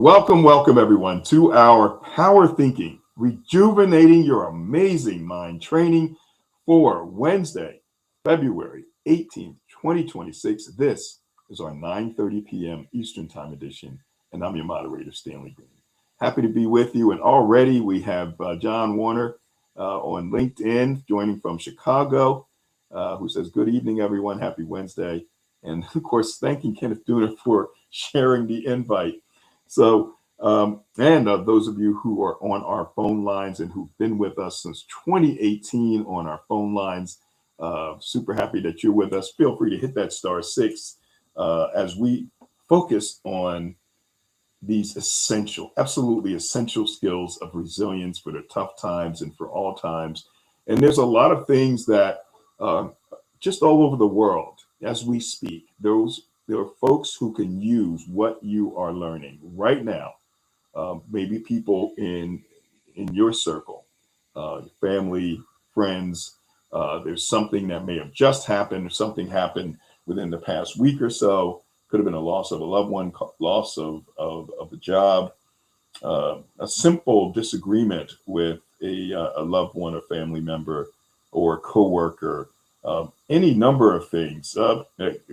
Welcome everyone to our Power Thinking, rejuvenating your amazing mind training for Wednesday, February 18th, 2026. This is our 9:30 p.m. Eastern Time edition, and I'm your moderator, Stanley Green. Happy to be with you, and already we have John Warner on LinkedIn joining from Chicago, who says, "Good evening, everyone. Happy Wednesday." And of course, thanking Kenneth Dooner for sharing the invite. So, and those of you who are on our phone lines and who've been with us since 2018 on our phone lines, super happy that you're with us. Feel free to hit that star 6 as we focus on these essential, absolutely essential skills of resilience for the tough times and for all times. And there's a lot of things that just all over the world as we speak, there are folks who can use what you are learning right now. Maybe people in your circle, family, friends. There's something that may have just happened, or something happened within the past week or so. Could have been a loss of a loved one, loss of a job, a simple disagreement with a loved one, a family member, or a coworker, any number of things, a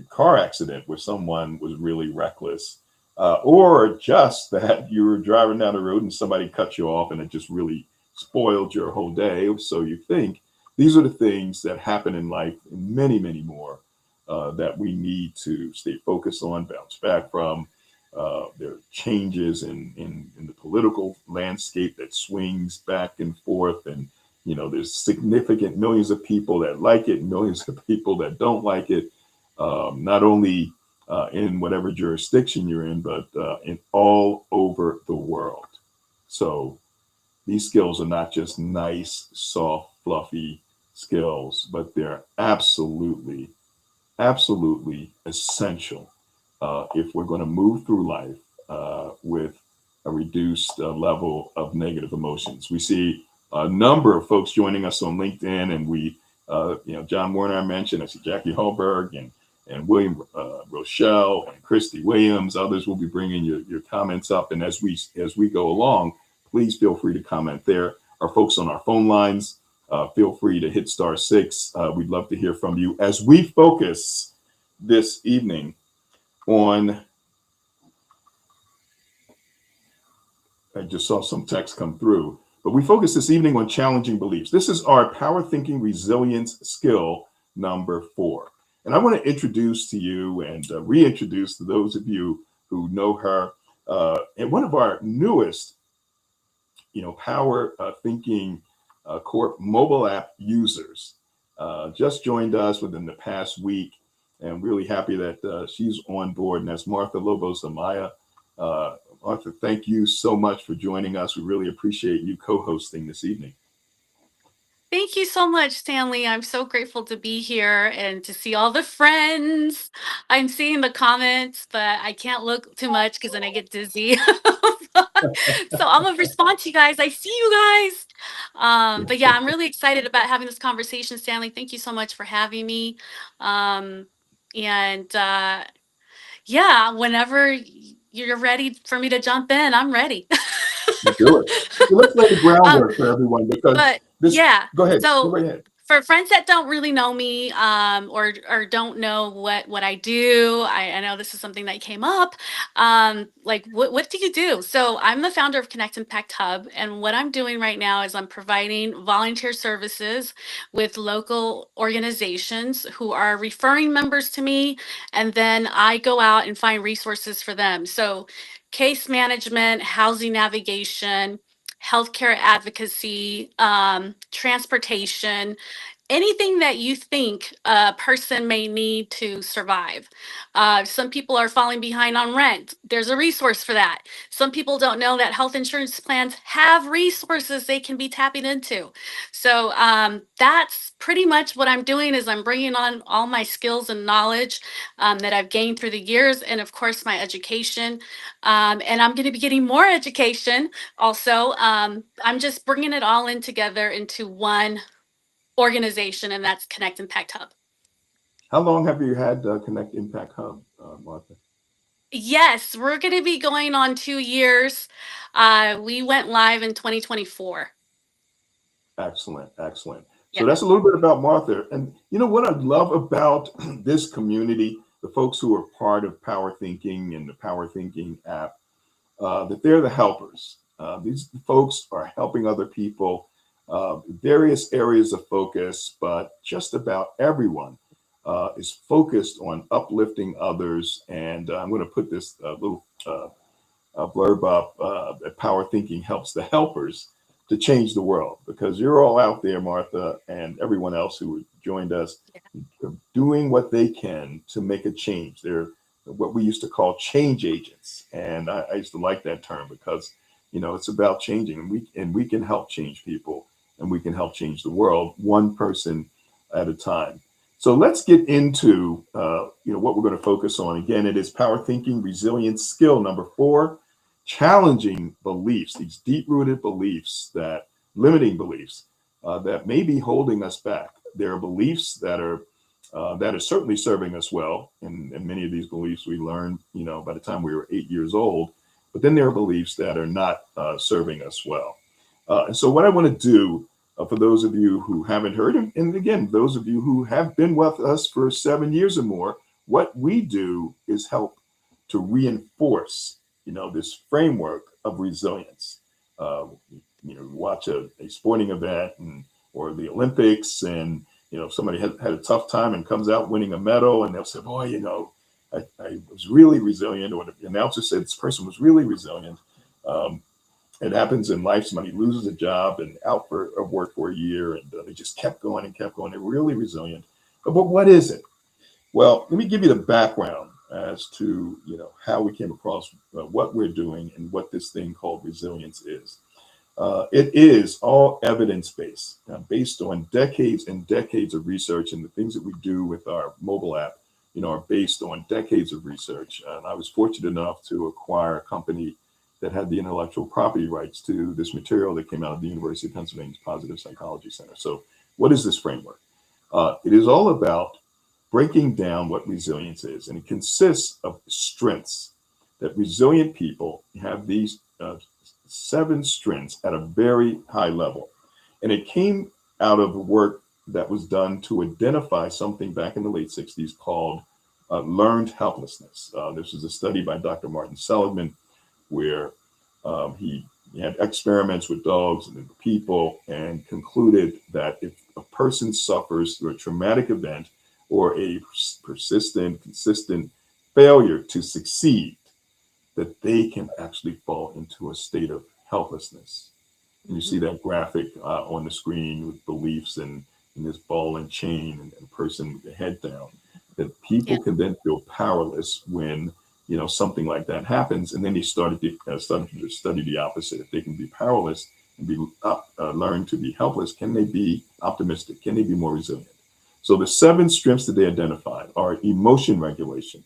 car accident where someone was really reckless, or just that you were driving down the road and somebody cut you off and it just really spoiled your whole day. So you think these are the things that happen in life, and many, many more that we need to stay focused on, bounce back from. There are changes in the political landscape that swings back and forth. And, there's significant millions of people that like it, millions of people that don't like it, not only in whatever jurisdiction you're in, but in all over the world. So these skills are not just nice, soft, fluffy skills, but they're absolutely essential if we're going to move through life with a reduced level of negative emotions. We see a number of folks joining us on LinkedIn, and John Warner I mentioned. I see Jackie Hallberg and William Rochelle and Christy Williams. Others will be bringing your comments up, and as we go along, please feel free to comment there. Our folks on our phone lines, feel free to hit star 6. We'd love to hear from you as we focus this evening on, I just saw some text come through, but we focus this evening on challenging beliefs. This is our Power Thinking Resilience skill number 4. And I want to introduce to you and reintroduce to those of you who know her, and one of our newest, Power Thinking Corp mobile app users, just joined us within the past week. And really happy that she's on board, and that's Martha Lobos Amaya. Martha, thank you so much for joining us. We really appreciate you co-hosting this evening. Thank you so much, Stanley. I'm so grateful to be here and to see all the friends. I'm seeing the comments, but I can't look too much because then I get dizzy. So I'm gonna respond to you guys. I see you guys. But yeah, I'm really excited about having this conversation, Stanley. Thank you so much for having me. Um, and yeah, whenever you're ready for me to jump in, I'm ready. Do it. So let's lay the um, groundwork for everyone, because but this. yeah, Go ahead. Go so right ahead. for friends that don't really know me, or don't know what I do, I know this is something that came up. Like, what do you do? So I'm the founder of Connect Impact Hub, and what I'm doing right now is I'm providing volunteer services with local organizations who are referring members to me, and then I go out and find resources for them. So case management, housing navigation, healthcare advocacy, transportation, anything that you think a person may need to survive. Some people are falling behind on rent. There's a resource for that. Some people don't know that health insurance plans have resources they can be tapping into. So that's pretty much what I'm doing, is I'm bringing on all my skills and knowledge that I've gained through the years, and of course my education. And I'm going to be getting more education also. I'm just bringing it all in together into one organization, and that's Connect Impact Hub. How long have you had Connect Impact Hub, Martha? Yes, we're going to be going on 2 years. We went live in 2024. Excellent, excellent. So Yeah. that's a little bit about Martha. And you know what I love about this community, the folks who are part of Power Thinking and the Power Thinking app, that they're the helpers. These folks are helping other people, various areas of focus, but just about everyone is focused on uplifting others. And I'm going to put this little blurb up that Power Thinking helps the helpers to change the world, because you're all out there, Martha, and everyone else who joined us, doing what they can to make a change. They're what we used to call change agents, and I used to like that term because it's about changing, and we can help change people, and we can help change the world one person at a time. So let's get into what we're going to focus on. Again, it is power thinking, resilience, skill number 4, challenging beliefs, these deep-rooted beliefs, that limiting beliefs that may be holding us back. There are beliefs that are certainly serving us well. And many of these beliefs we learned, by the time we were 8 years old. But then there are beliefs that are not serving us well. And so, what I want to do for those of you who haven't heard, and again, those of you who have been with us for 7 years or more, what we do is help to reinforce, this framework of resilience. Uh, watch a sporting event or the Olympics, and if somebody had a tough time and comes out winning a medal, and they'll say, boy, I was really resilient, or the announcer said this person was really resilient. Um, it happens in life. Somebody loses a job and out for of work for a year, and they just kept going and kept going. They're really resilient. But what is it? Well, let me give you the background as to how we came across what we're doing and what this thing called resilience is. It is all evidence based, based on decades and decades of research, and the things that we do with our mobile app, are based on decades of research. And I was fortunate enough to acquire a company that had the intellectual property rights to this material that came out of the University of Pennsylvania's Positive Psychology Center. So, what is this framework? It is all about breaking down what resilience is, and it consists of strengths. That resilient people have these 7 strengths at a very high level. And it came out of the work that was done to identify something back in the late 60s called learned helplessness. This was a study by Dr. Martin Seligman, where he had experiments with dogs and people, and concluded that if a person suffers through a traumatic event or a persistent, consistent failure to succeed, that they can actually fall into a state of helplessness. And you see Mhm. that graphic on the screen with beliefs and this ball and chain and person with the head down. That Yeah. people can then feel powerless when something like that happens, and then he started to study the opposite. If they can be powerless and be learn to be helpless, can they be optimistic? Can they be more resilient? So the 7 strengths that they identified are emotion regulation,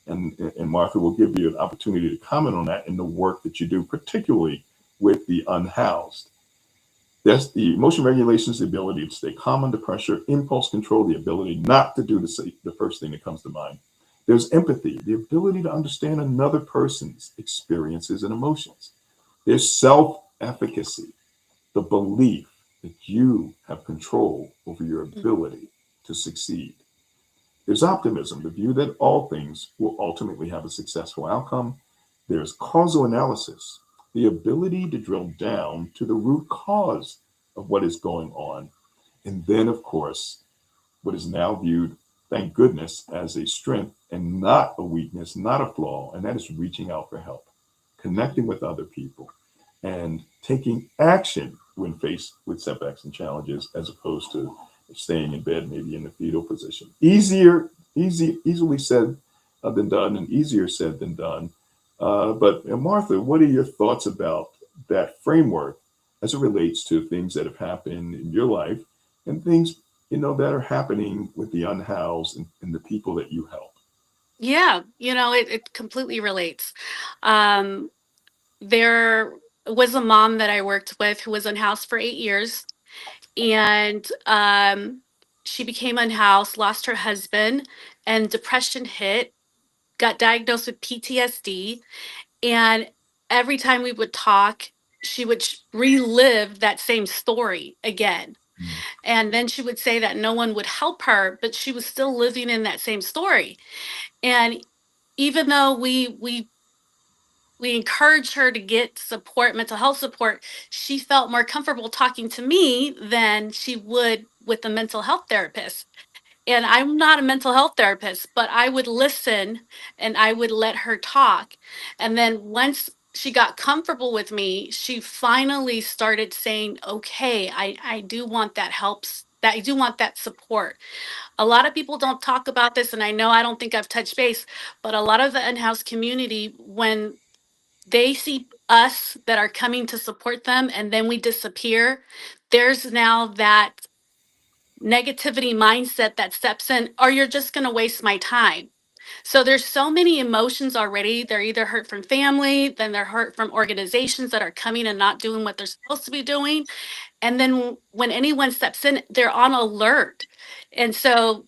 and Martha will give you an opportunity to comment on that in the work that you do, particularly with the unhoused. That's the emotion regulation is the ability to stay calm under pressure, impulse control, the ability not to do the first thing that comes to mind. There's empathy, the ability to understand another person's experiences and emotions. There's self efficacy, the belief that you have control over your Mhm. ability to succeed. There's optimism, the view that all things will ultimately have a successful outcome. There's causal analysis, the ability to drill down to the root cause of what is going on. And then, of course, what is now viewed, thank goodness, as a strength and not a weakness, not a flaw, and that is reaching out for help, Mhm. connecting with other people, and taking action when faced with setbacks and challenges, as opposed to staying in bed, maybe in the fetal position. Easily said than done, and easier said than done. But Martha, what are your thoughts about that framework as it relates to things that have happened in your life and things that are happening with the unhoused and the people that you help? Yeah, it completely relates. Um, there was a mom that I worked with who was unhoused for 8 years, and she became unhoused, lost her husband, and depression hit. got diagnosed with PTSD, and every time we would talk, she would relive that same story again. Mm. And then she would say that no one would help her, but she was still living in that same story. And even though we encouraged her to get support, mental health support, she felt more comfortable talking to me than she would with a mental health therapist. And I'm not a mental health therapist, but I would listen and I would let her talk. And then once she got comfortable with me, she finally started saying, okay, I do want that helps, that I do want that support. A lot of people don't talk about this, and I know I don't think I've touched base, but a lot of the in-house community, when they see us that are coming to support them and then we disappear, there's now that negativity mindset that steps in, or you're just going to waste my time. So there's so many emotions already. They're either hurt from family, then they're hurt from organizations that are coming and not doing what they're supposed to be doing. And then when anyone steps in, they're on alert. And so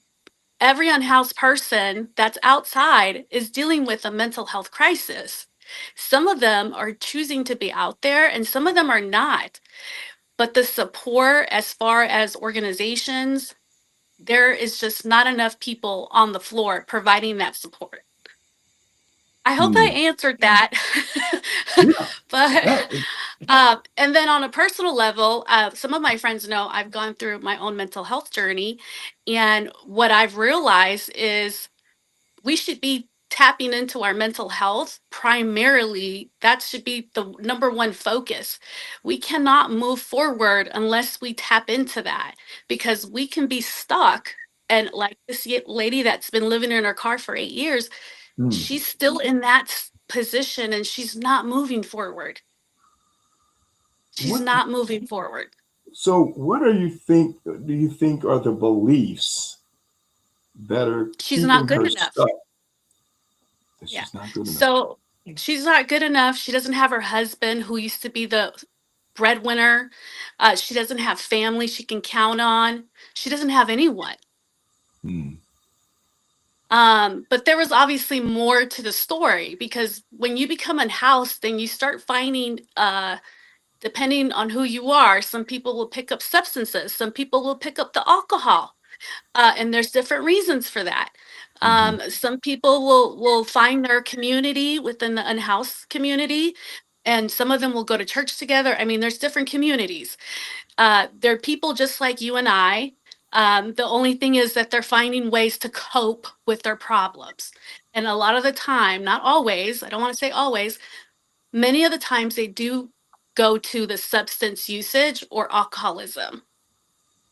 every unhoused person that's outside is dealing with a mental health crisis. Some of them are choosing to be out there and some of them are not. But the support, as far as organizations, there is just not enough people on the floor providing that support. I hope I Mm. answered that. Yeah. But Yeah. and then on a personal level, some of my friends know I've gone through my own mental health journey, and what I've realized is we should be tapping into our mental health primarily. That should be the number one focus. We cannot move forward unless we tap into that, because we can be stuck. And like this lady that's been living in her car for 8 years, Mm. she's still in that position and she's not moving forward. She's What? not moving forward. So, what are you think? Do you think are the beliefs that are She's not keeping good her enough. stuck? That Yeah. she's not good enough. So she's not good enough. She doesn't have her husband, who used to be the breadwinner. She doesn't have family she can count on. She doesn't have anyone. Mm. But there was obviously more to the story, because when you become unhoused, then you start finding, depending on who you are, some people will pick up substances, some people will pick up the alcohol, and there's different reasons for that. Hmm. Some people will find their community within the unhoused community, and some of them will go to church together. I mean, there's different communities. They're people just like you and I. The only thing is that they're finding ways to cope with their problems. And a lot of the time, not always, I don't want to say always, many of the times they do go to the substance usage or alcoholism.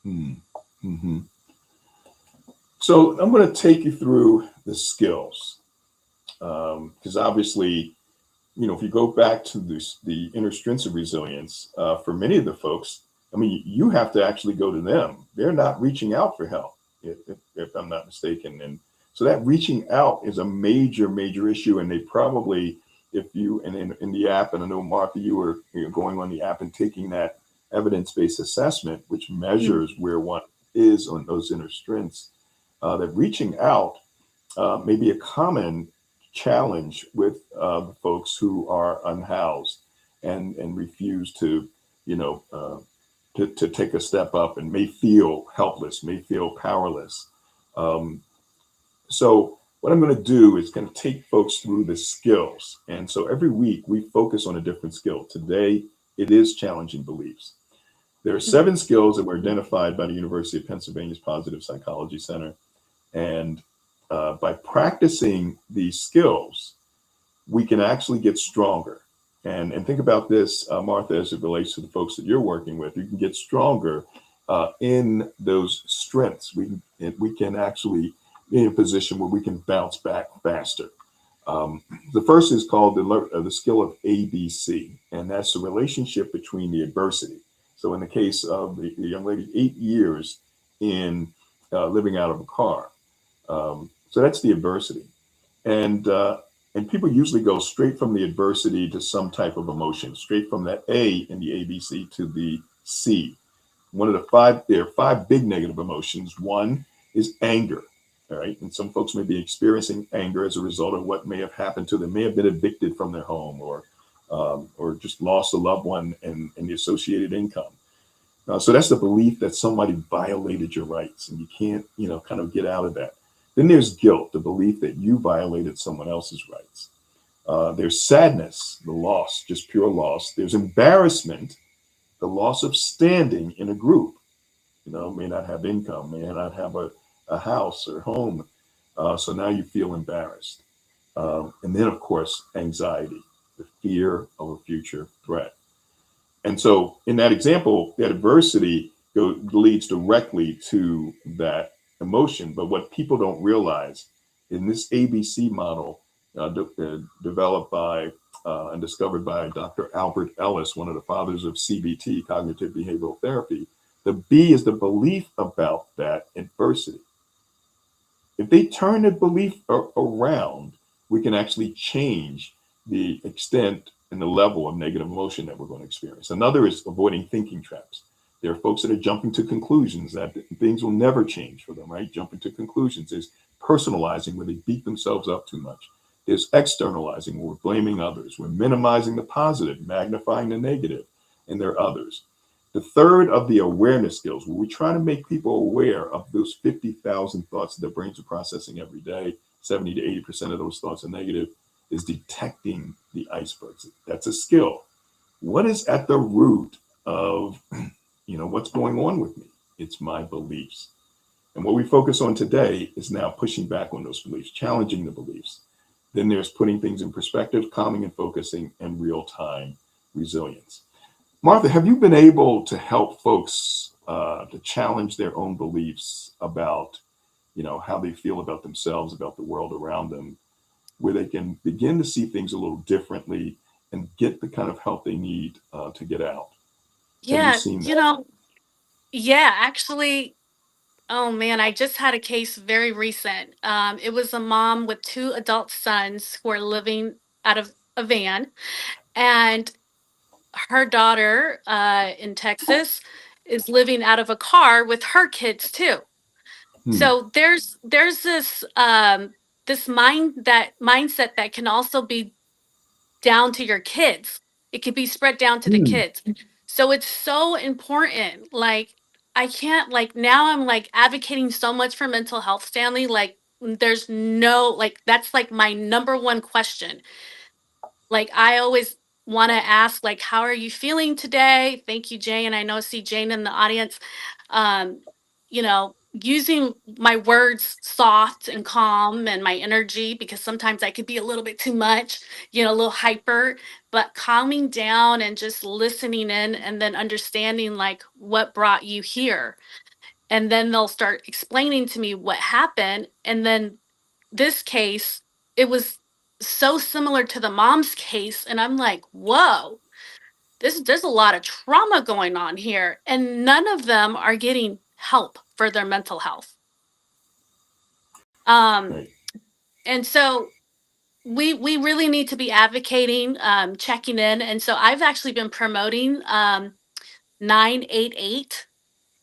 Mm. Hmm. So, I'm going to take you through the skills because obviously, if you go back to the inner strengths of resilience, for many of the folks, I mean, you have to actually go to them. They're not reaching out for help, if I'm not mistaken. And so that reaching out is a major, major issue. And they probably, if you, and in the app, and I know, Martha, you were going on the app and taking that evidence-based assessment, which Mm. measures where one is on those inner strengths, that reaching out may be a common challenge with folks who are unhoused and refuse to, to take a step up and may feel helpless, may feel powerless. Um, so what I'm going to do is going to take folks through the skills. And so every week we focus on a different skill. Today, it is challenging beliefs. There are Mhm. 7 skills that were identified by the University of Pennsylvania's Positive Psychology Center. And by practicing these skills, we can actually get stronger. And think about this, Martha, as it relates to the folks that you're working with. You can get stronger in those strengths. We can actually be in a position where we can bounce back faster. The first is called the skill of ABC, and that's the relationship between the adversity. So, in the case of the young lady, 8 years in living out of a car. So that's the adversity, and people usually go straight from the adversity to some type of emotion, straight from that A in the ABC to the C. One of the five, there are 5 big negative emotions. One is anger. All right. And some folks may be experiencing anger as a result of what may have happened to them, may have been evicted from their home or just lost a loved one and the associated income. So that's the belief that somebody violated your rights and you can't, kind of get out of that. Then there's guilt, the belief that you violated someone else's rights. There's sadness, the loss, just pure loss. There's embarrassment, the loss of standing in a group. May not have income, may not have a house or home. So now you feel embarrassed. And then, of course, anxiety, the fear of a future threat. And so, in that example, that adversity leads directly to that emotion. But what people don't realize in this ABC model, developed by and discovered by Dr. Albert Ellis, one of the fathers of CBT, cognitive behavioral therapy, the B is the belief about that adversity. If they turn the belief around, we can actually change the extent and the level of negative emotion that we're going to experience. Another is avoiding thinking traps. There are folks that are jumping to conclusions that things will never change for them, right? Jumping to conclusions. There's personalizing where they beat themselves up too much. There's externalizing where we're blaming others. We're minimizing the positive, magnifying the negative, and there are others. The third of the awareness skills, where we try to make people aware of those 50,000 thoughts that their brains are processing every day, 70 to 80% of those thoughts are negative, is detecting the icebergs. That's a skill. What is at the root of, what's going on with me? It's my beliefs. And what we focus on today is now pushing back on those beliefs, challenging the beliefs. Then there's putting things in perspective, calming and focusing, and real-time resilience. Martha, have you been able to help folks to challenge their own beliefs about, how they feel about themselves, about the world around them, where they can begin to see things a little differently and get the kind of help they need to get out? Have you Yeah, seen that? yeah, actually, oh man, I just had a case very recent. It was a mom with two adult sons who are living out of a van, and her daughter in Texas is living out of a car with her kids too. Hmm. So there's this mindset that can also be down to your kids. It could be spread down to the Hmm. kids. So it's so important. Like I can't like now I'm like advocating so much for mental health, Stanley. Like there's no like that's like my number one question. Like I always want to ask like how are you feeling today? Thank you, Jane. I know see Jane in the audience. Um, using my words soft and calm and my energy because sometimes I could be a little bit too much, a little hyper, but calming down and just listening in and then understanding like what brought you here. And then they'll start explaining to me what happened. And then this case, it was so similar to the mom's case. And I'm like, whoa, there's a lot of trauma going on here. And none of them are getting help for their mental health. Um, Right. and so we really need to be advocating, checking in. And so I've actually been promoting 988,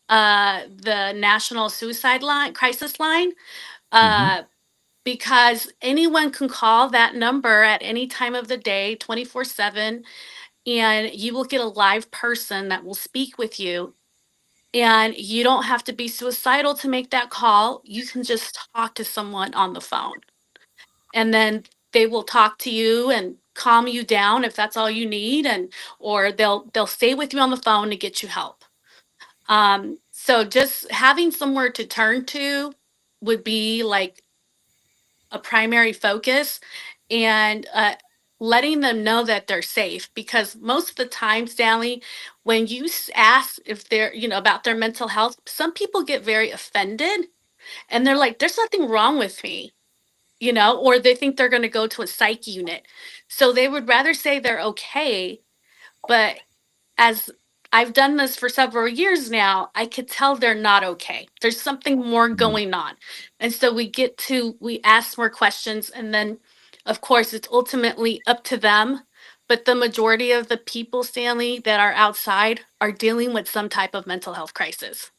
the National Suicide Line, Crisis Line. Hmm. Uh, because anyone can call that number at any time of the day 24/7 and you will get a live person that will speak with you, and you don't have to be suicidal to make that call. You can just talk to someone on the phone, and then they will talk to you and calm you down if that's all you need, and or they'll stay with you on the phone to get you help. So just having somewhere to turn to would be like a primary focus, and letting them know that they're safe, because most of the time, Stanley, when you ask if they're about their mental health, some people get very offended and they're like there's nothing wrong with me, or they think they're going to go to a psych unit, so they would rather say they're okay. But as I've done this for several years now, I could tell they're not okay. There's something more Hmm. going on. And so we ask more questions. And then, of course, it's ultimately up to them. But the majority of the people, Stanley, that are outside are dealing with some type of mental health crisis.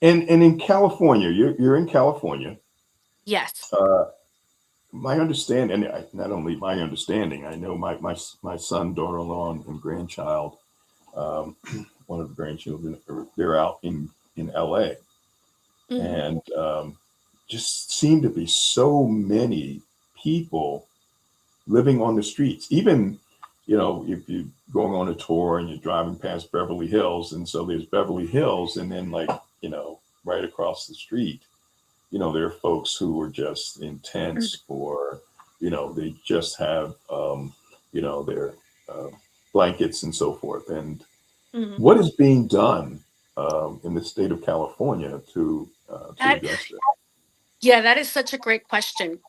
And in California, you're in California. Yes. Uh, my understanding, and not only my understanding, I know my son, daughter-in-law, and grandchild, um, one of the grandchildren, they're out in LA, Hmm. and just seem to be so many people living on the streets. Even, if you're going on a tour and you're driving past Beverly Hills, and so there's Beverly Hills, and then like, right across the street, there are folks who are just intense, or, they just have, their uh, blankets and so forth. And Hmm. what is being done in the state of California to That, address that? yeah, that is such a great question.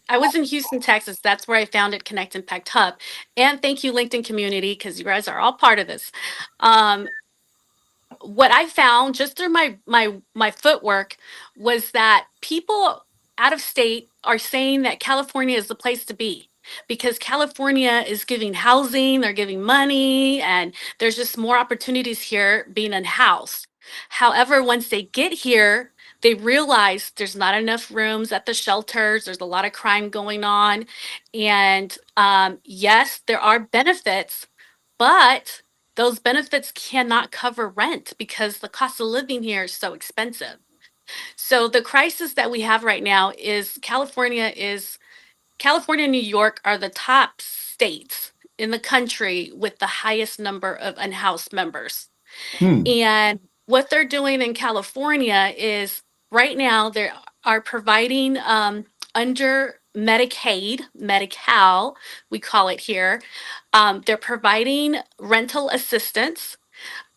I was in Houston, Texas. That's where I founded Connect Impact Hub. And thank you, LinkedIn community, because you guys are all part of this. Um, what I found just through my footwork was that people out of state are saying that California is the place to be because California is giving housing, they're giving money, and there's just more opportunities here being unhoused. However, once they get here, they realize there's not enough rooms at the shelters. There's a lot of crime going on, and yes, there are benefits, but those benefits cannot cover rent because the cost of living here is so expensive. So the crisis that we have right now is California and New York are the top states in the country with the highest number of unhoused members. Hmm. And what they're doing in California is right now they are providing under Medicaid, Medi-Cal, we call it here. They're providing rental assistance,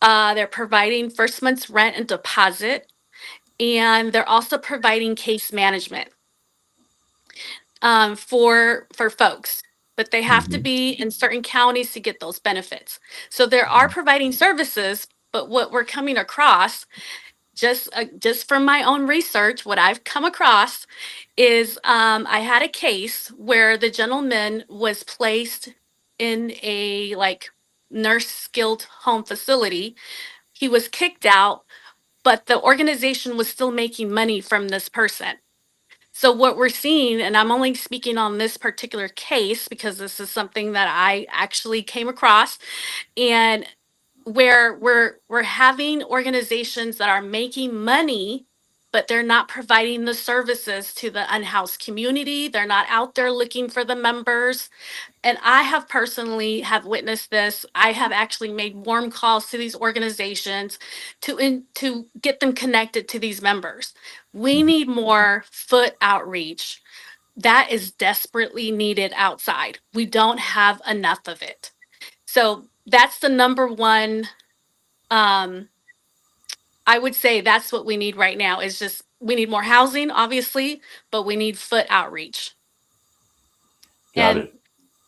they're providing first month's rent and deposit, and they're also providing case management for folks. But they have to Hmm. be in certain counties to get those benefits. So there are providing services, but what we're coming across, just from my own research, what I've come across is I had a case where the gentleman was placed in a like nurse skilled home facility. He was kicked out, but the organization was still making money from this person. So what we're seeing, and I'm only speaking on this particular case because this is something that I actually came across, and where we're having organizations that are making money, but they're not providing the services to the unhoused community. They're not out there looking for the members. And I have personally have witnessed this. I have actually made warm calls to these organizations to get them connected to these members. We need more foot outreach. That is desperately needed outside. We don't have enough of it. So that's the number one. um I would say that's what we need right now is just we need more housing, obviously, but we need foot outreach. Got And it.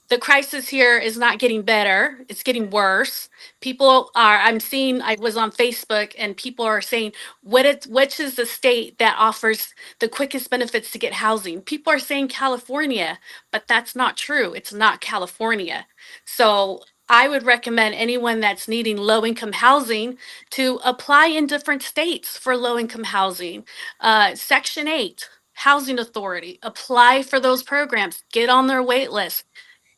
the crisis here is not getting better, it's getting worse. People are, I'm seeing, I was on Facebook and people are saying which is the state that offers the quickest benefits to get housing. People are saying California, but that's not true. It's not California. So I would recommend anyone that's needing low income housing to apply in different states for low income housing. Section 8 housing authority, apply for those programs, get on their wait list.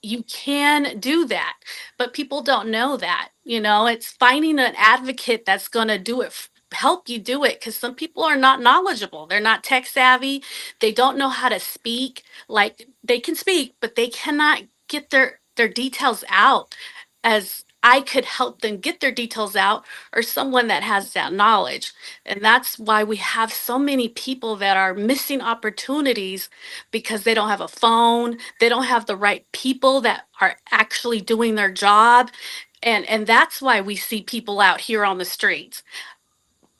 You can do that, but people don't know that. It's finding an advocate that's going to do it, help you do it, because some people are not knowledgeable, they're not tech savvy, they don't know how to speak. Like, they can speak, but they cannot get their details out as I could help them get their details out, or someone that has that knowledge. And that's why we have so many people that are missing opportunities because they don't have a phone, they don't have the right people that are actually doing their job. And that's why we see people out here on the streets.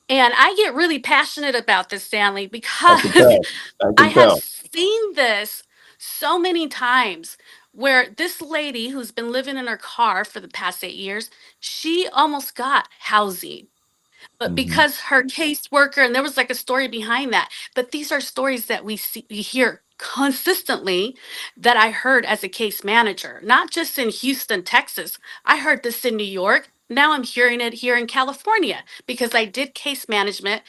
And I get really passionate about this, Stanley, I can because tell. I I can have tell. seen this so many times where this lady who's been living in her car for the past 8 years, she almost got housing, but Hmm. because her caseworker, and there was like a story behind that, but these are stories that we hear consistently, that I heard as a case manager, not just in Houston, Texas. I heard this in New York. Now I'm hearing it here in California because I did case management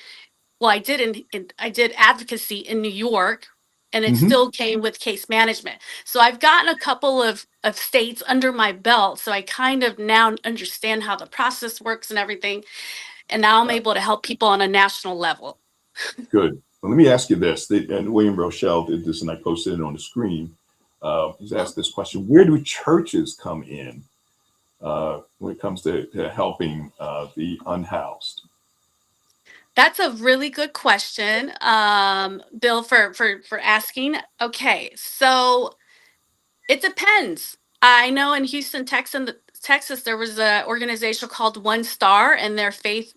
well, I did advocacy in New York, and it Hmm. still came with case management. So I've gotten a couple of states under my belt, so I kind of now understand how the process works and everything. And now I'm able to help people on a national level. Good. Well, let me ask you this. And William Rochelle did this, and I posted it on the screen. He's asked this question: where do churches come in when it comes to helping the unhoused? That's a really good question, Bill, for asking. Okay, so it depends. I know in Houston, Texas, there was an organization called One Star, and their faith,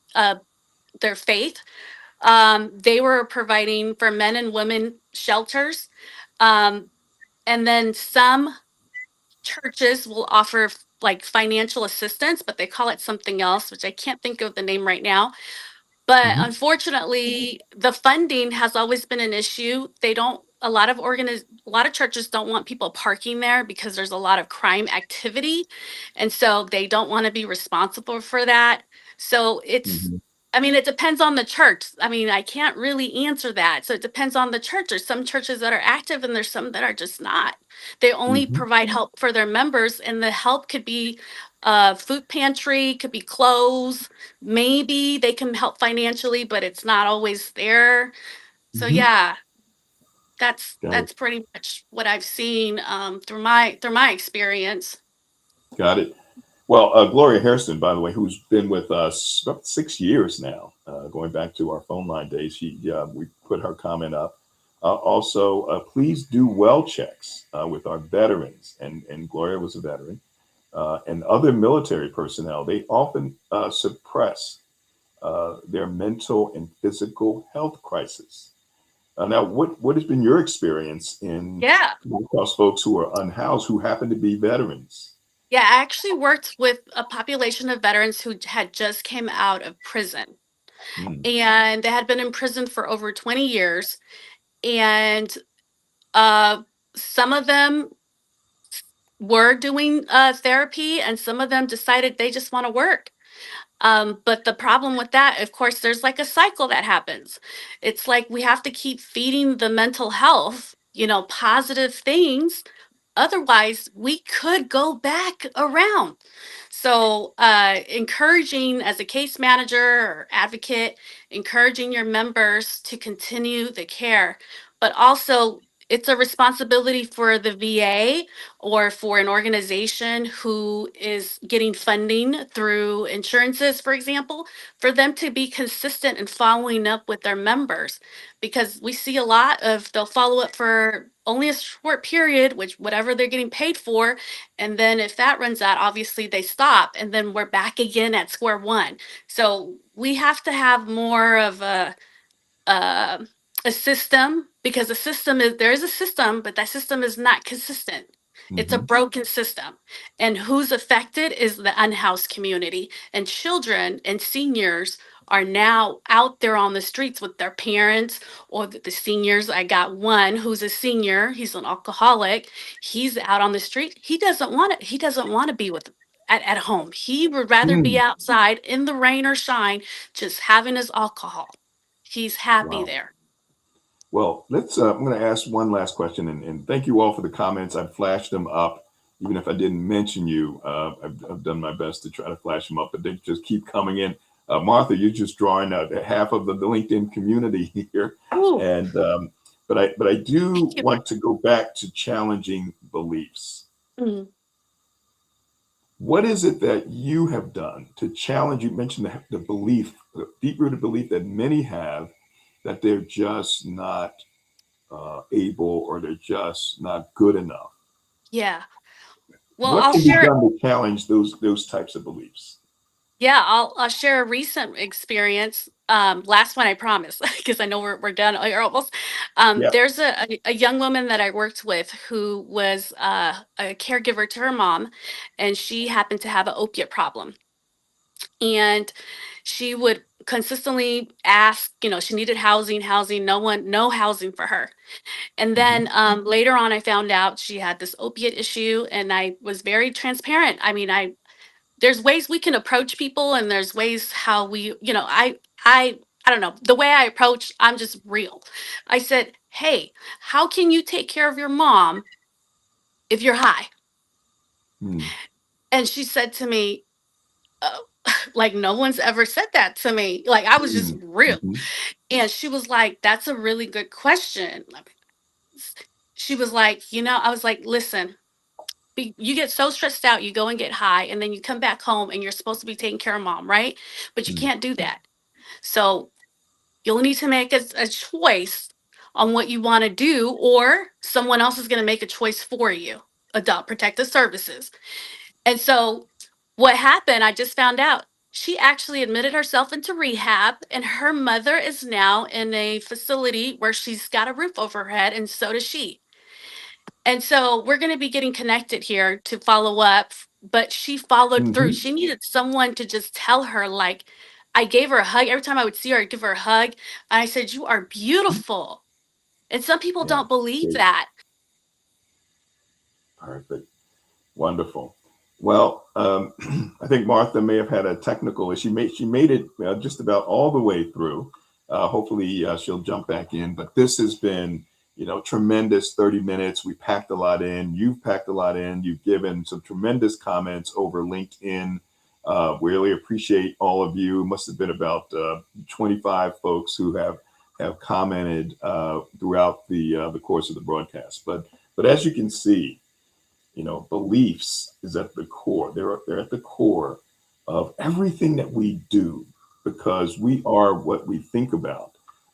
they were providing for men and women shelters, um, and then some churches will offer like financial assistance, but they call it something else, which I can't think of the name right now. But Hmm. unfortunately, the funding has always been an issue. They don't a lot of churches don't want people parking there because there's a lot of crime activity. And so they don't want to be responsible for that. So it's Hmm. I mean, it depends on the church. I mean, I can't really answer that. So it depends on the church. There's some churches that are active and there's some that are just not. They only Hmm. provide help for their members, and the help could be food pantry, could be clothes, maybe they can help financially, but it's not always there. So Hmm. yeah, Got it. that's pretty much what I've seen through my experience. Got it. Well, Gloria Hairston, by the way, who's been with us about 6 years now, going back to our phone line days, we put her comment up. Also, please do well checks with our veterans, and Gloria was a veteran, and other military personnel. They often suppress their mental and physical health crisis. Now, what has been your experience in Yeah. across folks who are unhoused who happen to be veterans? Yeah, I actually worked with a population of veterans who had just came out of prison. Mm. And they had been in prison for over 20 years. And uh, some of them were doing therapy, and some of them decided they just want to work. But the problem with that, of course, there's like a cycle that happens. It's like we have to keep feeding the mental health, positive things. Otherwise, we could go back around. So, encouraging as a case manager or advocate, encouraging your members to continue the care, but also it's a responsibility for the VA or for an organization who is getting funding through insurances, for example, for them to be consistent in following up with their members. Because we see a lot of they'll follow up for only a short period, which whatever they're getting paid for, and then if that runs out, obviously they stop, and then we're back again at square one. So we have to have more of uh, a system, because the system is there is a system, but that system is not consistent. It's a Hmm. broken system. And who's affected is the unhoused community. And children and seniors are now out there on the streets with their parents or the seniors. I got one who's a senior, he's an alcoholic. He's out on the street. He doesn't want to be at home. He would rather be Mm. outside in the rain or shine, just having his alcohol. He's happy Wow. there. Well, let's. I'm going to ask one last question, and thank you all for the comments. I've flashed them up, even if I didn't mention you. I've done my best to try to flash them up, but they just keep coming in. Martha, you're just drawing half of the LinkedIn community here, Ooh, and but I do thank you. want to go back to challenging beliefs. Mm, What is it that you have done to challenge? You mentioned the belief, the deep-rooted belief that many have that they're just not able or they're just not good enough. yeah. Well, What I'll can be share. done to challenge those types of beliefs? Yeah, I'll share a recent experience. Last one, I promise, because I know we're done or almost. Yeah. There's a young woman that I worked with who was a caregiver to her mom, and she happened to have an opiate problem. And she would consistently ask, she needed housing, no housing for her. And Hmm. then later on, I found out she had this opiate issue, and I was very transparent. I mean, there's ways we can approach people, and there's ways how we, I I don't know, the way I approach, I'm just real. I said, "Hey, how can you take care of your mom if you're high?" Mm, And she said to me, "Oh," like no one's ever said that to me. Like I was just mm, real. mhm, And she was like, "That's a really good question." She was like, I was like, "Listen, you get so stressed out, you go and get high, and then you come back home and you're supposed to be taking care of mom, right? But you mm, can't do that. So you'll need to make a choice on what you want to do, or someone else is going to make a choice for you. Adult Protective Services." And so what happened, I just found out. She actually admitted herself into rehab, and her mother is now in a facility where she's got a roof over her head, and so does she. And so we're going to be getting connected here to follow up. But she followed through. mhm. She needed someone to just tell her, like, I gave her a hug. Every time I would see her, I'd give her a hug. And I said, "You are beautiful." And some people Yeah, don't believe great, that. perfect. Wonderful. Well, I think Martha may have had a technical issue. She made it just about all the way through. Hopefully, she'll jump back in. But this has been, tremendous 30 minutes. We packed a lot in. You've packed a lot in. You've given some tremendous comments over LinkedIn. Really appreciate all of you. Must have been about 25 folks who have commented throughout the course of the broadcast. But as you can see, beliefs is at the core. They're at the core of everything that we do because we are what we think about.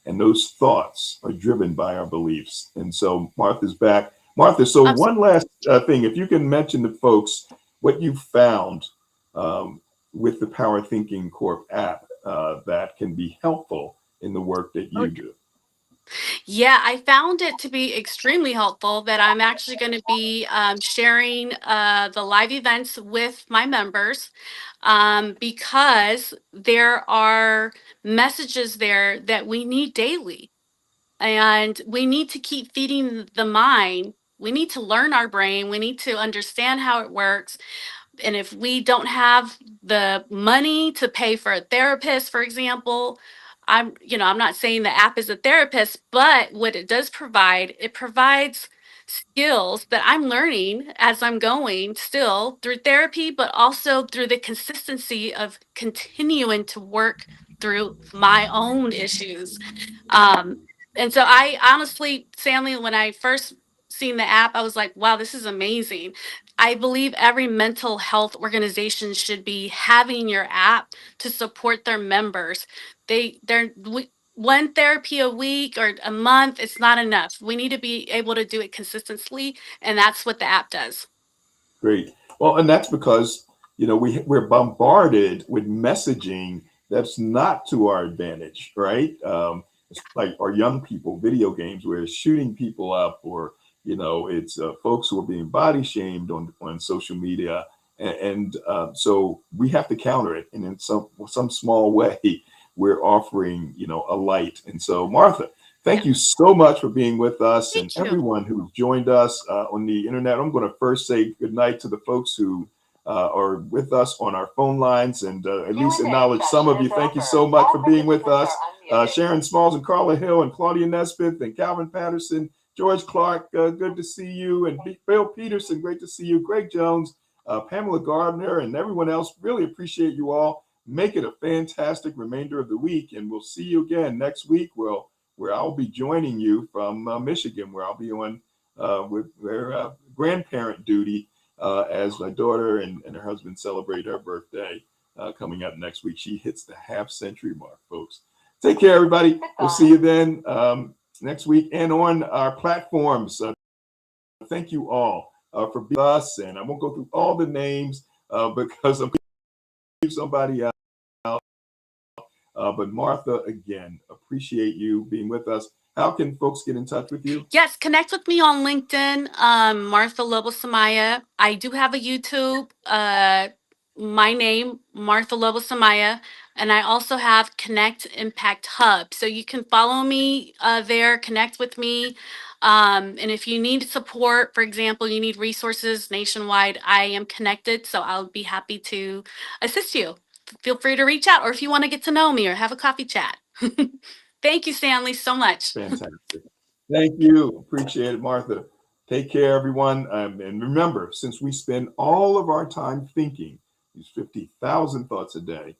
And those thoughts are driven by our beliefs. And so Martha's back. Martha, so I'm one last thing, if you can mention to folks what you found um, with the Power Thinking Corp app that can be helpful in the work that so you do. Yeah, I found it to be extremely helpful that I'm actually going to be sharing the live events with my members, because there are messages there that we need daily. And we need to keep feeding the mind. We need to learn our brain. We need to understand how it works. And if we don't have the money to pay for a therapist, for example, I'm not saying the app is a therapist, but what it does provide, it provides skills that I'm learning as I'm going still through therapy, but also through the consistency of continuing to work through my own issues. um, and so I honestly, Stanley, when I first seen the app, I was like, wow, this is amazing. I believe every mental health organization should be having your app to support their members. One therapy a week or a month, it's not enough. We need to be able to do it consistently, and that's what the app does. Great. Well, and that's because we're bombarded with messaging that's not to our advantage, right? It's like our young people, video games where it's shooting people up, or it's folks who are being body shamed on social media, and so we have to counter it, and in some small way, we're offering a light. And so, Martha, Yeah. thank you so much for being with us and Thank you. everyone who's joined us on the internet. I'm going to first say goodnight to the folks who are with us on our phone lines and at least acknowledge some of you. Thank you so much for being with us. Sharon Smalls and Carla Hill and Claudia Nesbitt and Calvin Patterson, George Clark, good to see you. And Bill Peterson, great to see you. Greg Jones, Pamela Gardner, and everyone else. Really appreciate you all. Make it a fantastic remainder of the week. And we'll see you again next week. Where I'll be joining you from Michigan, where I'll be on with their grandparent duty as my daughter and her husband celebrate her birthday coming up next week. She hits the half-century mark, folks. Take care, everybody. We'll see you then next week and on our platforms. Thank you all for being with us, and I won't go through all the names because I'm going to leave somebody out. But Martha, again, appreciate you being with us. How can folks get in touch with you? Yes, connect with me on LinkedIn, Martha Lobo Samaya. I do have a YouTube, my name, Martha Lobo Samaya, and I also have Connect Impact Hub. So you can follow me there, connect with me. And if you need support, for example, you need resources nationwide, I am connected, so I'll be happy to assist you. Feel free to reach out, or if you want to get to know me or have a coffee chat. Thank you, Stanley, so much. Fantastic. Thank you. Appreciate it, Martha. Take care, everyone. And remember, since we spend all of our time thinking, these 50,000 thoughts a day,